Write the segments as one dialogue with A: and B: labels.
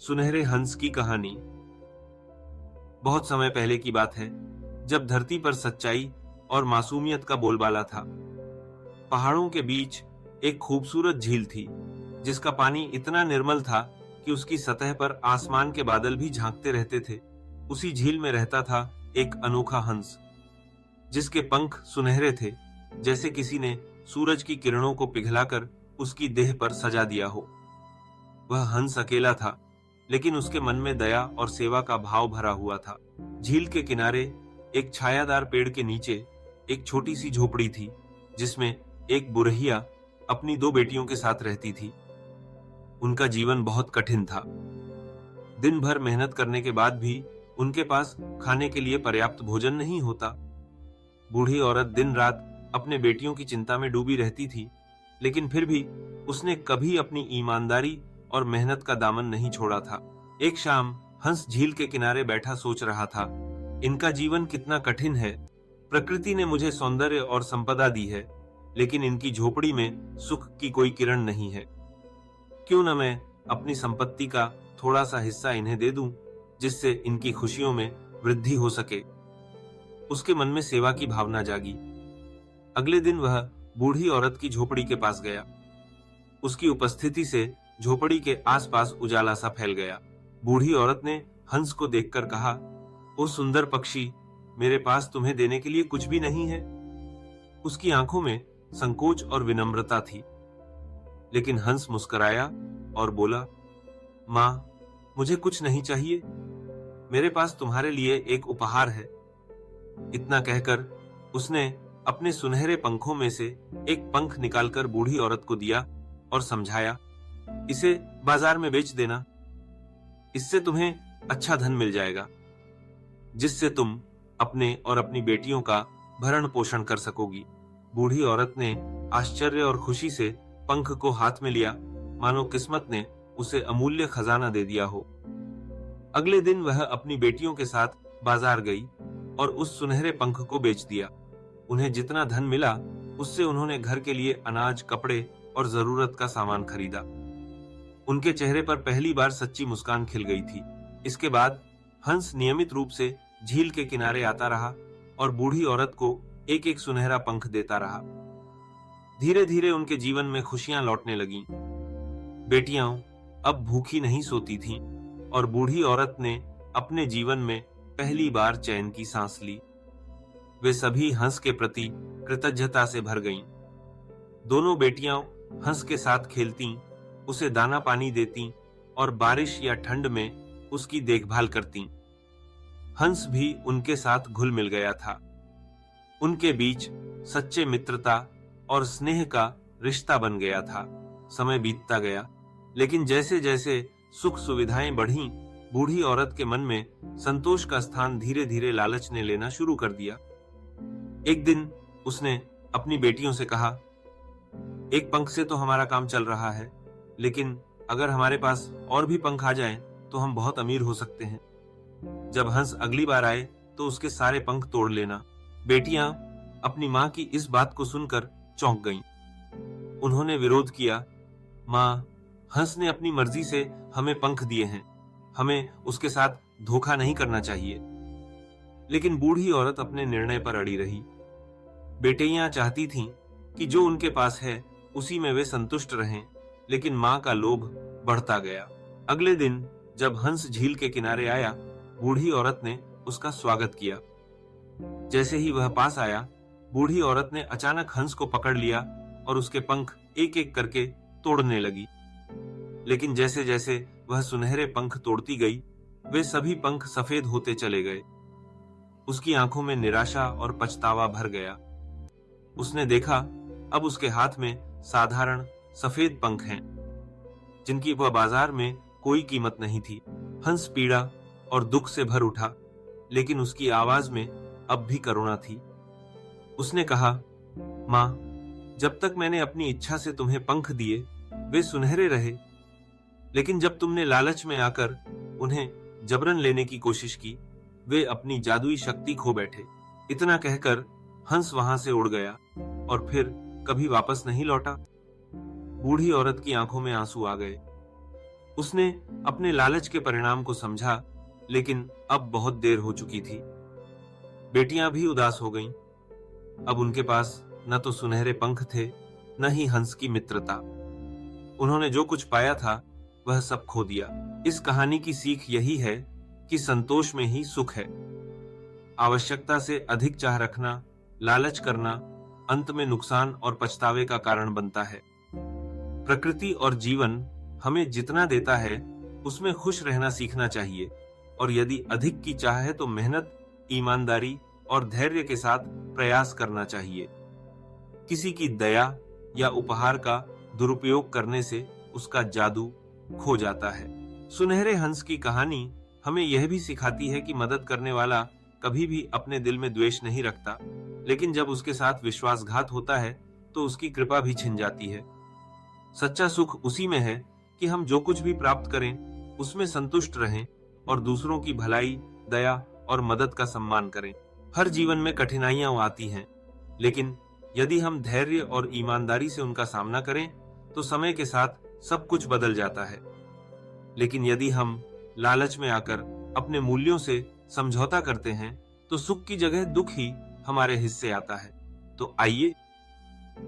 A: सुनहरे हंस की कहानी। बहुत समय पहले की बात है, जब धरती पर सच्चाई और मासूमियत का बोलबाला था। पहाड़ों के बीच एक खूबसूरत झील थी, जिसका पानी इतना निर्मल था कि उसकी सतह पर आसमान के बादल भी झांकते रहते थे। उसी झील में रहता था एक अनोखा हंस, जिसके पंख सुनहरे थे, जैसे किसी ने सूरज की किरणों को पिघलाकर उसकी देह पर सजा दिया हो। वह हंस अकेला था, लेकिन उसके मन में दया और सेवा का भाव भरा हुआ था। झील के किनारे एक छायादार पेड़ के नीचे एक छोटी सी झोपड़ी थी, जिसमें एक बुढ़िया अपनी दो बेटियों के साथ रहती थी। उनका जीवन बहुत कठिन था। दिन भर मेहनत करने के बाद भी उनके पास खाने के लिए पर्याप्त भोजन नहीं होता। बूढ़ी औरत दिन रात अपने बेटियों की चिंता में डूबी रहती थी, लेकिन फिर भी उसने कभी अपनी ईमानदारी और मेहनत का दामन नहीं छोड़ा था। एक शाम हंस झील के किनारे बैठा सोच रहा था, इनका जीवन कितना कठिन है। प्रकृति ने मुझे सौंदर्य और संपदा दी है, लेकिन इनकी झोपड़ी में सुख की कोई किरण नहीं है। क्यों न मैं अपनी संपत्ति का थोड़ा सा हिस्सा इन्हें दे दूं, जिससे इनकी खुशियों में वृद्धि हो सके। उसके मन में सेवा की भावना जागी। अगले दिन वह बूढ़ी औरत की झोपड़ी के पास गया। उसकी उपस्थिति से झोपड़ी के आसपास उजाला सा फैल गया। बूढ़ी औरत ने हंस को देखकर कहा, ओ सुंदर पक्षी, मेरे पास तुम्हें देने के लिए कुछ भी नहीं है। उसकी आंखों में संकोच और विनम्रता थी, लेकिन हंस मुस्कुराया और बोला, माँ, मुझे कुछ नहीं चाहिए। मेरे पास तुम्हारे लिए एक उपहार है। इतना कहकर उसने अपने सुनहरे पंखों में से एक पंख निकालकर बूढ़ी औरत को दिया और समझाया, इसे बाजार में बेच देना। इससे तुम्हें अच्छा धन मिल जाएगा, जिससे तुम अपने और अपनी बेटियों का भरण पोषण कर सकोगी। बूढ़ी औरत ने आश्चर्य और खुशी से पंख को हाथ में लिया, मानो किस्मत ने उसे अमूल्य खजाना दे दिया हो। अगले दिन वह अपनी बेटियों के साथ बाजार गई और उस सुनहरे पंख को बेच दिया। उन्हें जितना धन मिला, उससे उन्होंने घर के लिए अनाज, कपड़े और जरूरत का सामान खरीदा। उनके चेहरे पर पहली बार सच्ची मुस्कान खिल गई थी। इसके बाद हंस नियमित रूप से झील के किनारे आता रहा और बूढ़ी औरत को एक एक सुनहरा पंख देता रहा। धीरे धीरे उनके जीवन में खुशियां लौटने लगीं। बेटियां अब भूखी नहीं सोती थीं और बूढ़ी औरत ने अपने जीवन में पहली बार चैन की सांस ली। वे सभी हंस के प्रति कृतज्ञता से भर गईं। दोनों बेटियां हंस के साथ खेलतीं, उसे दाना पानी देतीं और बारिश या ठंड में उसकी देखभाल करतीं। हंस भी उनके साथ घुल मिल गया था। उनके बीच सच्चे मित्रता और स्नेह का रिश्ता बन गया था। समय बीतता गया, लेकिन जैसे जैसे सुख सुविधाएं बढ़ीं, बूढ़ी औरत के मन में संतोष का स्थान धीरे धीरे लालच ने लेना शुरू कर दिया। एक दिन उसने अपनी बेटियों से कहा, एक पंख से तो हमारा काम चल रहा है, लेकिन अगर हमारे पास और भी पंख आ जाएं, तो हम बहुत अमीर हो सकते हैं। जब हंस अगली बार आए तो उसके सारे पंख तोड़ लेना। बेटियां अपनी मां की इस बात को सुनकर चौंक गईं। उन्होंने विरोध किया, मां, हंस ने अपनी मर्जी से हमें पंख दिए हैं, हमें उसके साथ धोखा नहीं करना चाहिए। लेकिन बूढ़ी औरत अपने निर्णय पर अड़ी रही। बेटियां चाहती थीं कि जो उनके पास है उसी में वे संतुष्ट रहें, लेकिन मां का लोभ बढ़ता गया। अगले दिन जब हंस झील के किनारे आया, बूढ़ी औरत ने उसका स्वागत किया। जैसे ही वह पास आया, बूढ़ी औरत ने अचानक हंस को पकड़ लिया और उसके पंख एक एक करके तोड़ने लगी। लेकिन जैसे जैसे वह सुनहरे पंख तोड़ती गई, वे सभी पंख सफेद होते चले गए। उसकी आंखों में निराशा और पछतावा भर गया। उसने देखा, अब उसके हाथ में साधारण सफेद पंख हैं, जिनकी वह बाजार में कोई कीमत नहीं थी। हंस पीड़ा और दुख से भर उठा, लेकिन उसकी आवाज में अब भी करुणा थी। उसने कहा, मां, जब तक मैंने अपनी इच्छा से तुम्हें पंख दिए, वे सुनहरे रहे, लेकिन जब तुमने लालच में आकर उन्हें जबरन लेने की कोशिश की, वे अपनी जादुई शक्ति खो बैठे। इतना कहकर हंस वहां से उड़ गया और फिर कभी वापस नहीं लौटा। बूढ़ी औरत की आंखों में आंसू आ गए। उसने अपने लालच के परिणाम को समझा, लेकिन अब बहुत देर हो चुकी थी। बेटियां भी उदास हो गईं। अब उनके पास न तो सुनहरे पंख थे, न ही हंस की मित्रता। उन्होंने जो कुछ पाया था वह सब खो दिया। इस कहानी की सीख यही है कि संतोष में ही सुख है। आवश्यकता से अधिक चाह रखना, लालच करना अंत में नुकसान और पछतावे का कारण बनता है। प्रकृति और जीवन हमें जितना देता है उसमें खुश रहना सीखना चाहिए, और यदि अधिक की चाह है तो मेहनत, ईमानदारी और धैर्य के साथ प्रयास करना चाहिए। किसी की दया या उपहार का दुरुपयोग करने से उसका जादू खो जाता है। सुनहरे हंस की कहानी हमें यह भी सिखाती है कि मदद करने वाला कभी भी अपने दिल में द्वेष नहीं रखता, लेकिन जब उसके साथ विश्वासघात होता है तो उसकी कृपा भी छिन जाती है। सच्चा सुख उसी में है कि हम जो कुछ भी प्राप्त करें उसमें संतुष्ट रहें और दूसरों की भलाई, दया और मदद का सम्मान करें। हर जीवन में कठिनाइयां आती हैं, लेकिन यदि हम धैर्य और ईमानदारी से उनका सामना करें तो समय के साथ सब कुछ बदल जाता है। लेकिन यदि हम लालच में आकर अपने मूल्यों से समझौता करते हैं तो सुख की जगह दुख ही हमारे हिस्से आता है। तो आइए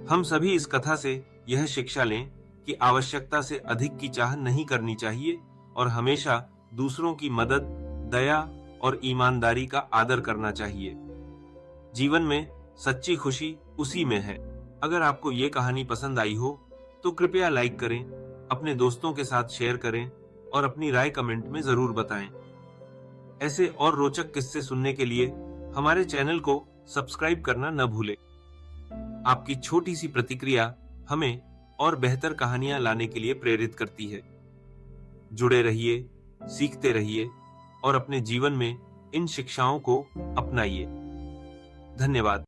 A: हम सभी इस कथा से यह शिक्षा लें कि आवश्यकता से अधिक की चाह नहीं करनी चाहिए और हमेशा दूसरों की मदद, दया और ईमानदारी का आदर करना चाहिए। जीवन में सच्ची खुशी उसी में है। अगर आपको ये कहानी पसंद आई हो तो कृपया लाइक करें, अपने दोस्तों के साथ शेयर करें और अपनी राय कमेंट में जरूर बताएं। ऐसे और रोचक किस्से सुनने के लिए हमारे चैनल को सब्सक्राइब करना न भूलें। आपकी छोटी सी प्रतिक्रिया हमें और बेहतर कहानियां लाने के लिए प्रेरित करती है। जुड़े रहिए, सीखते रहिए और अपने जीवन में इन शिक्षाओं को अपनाइए। धन्यवाद।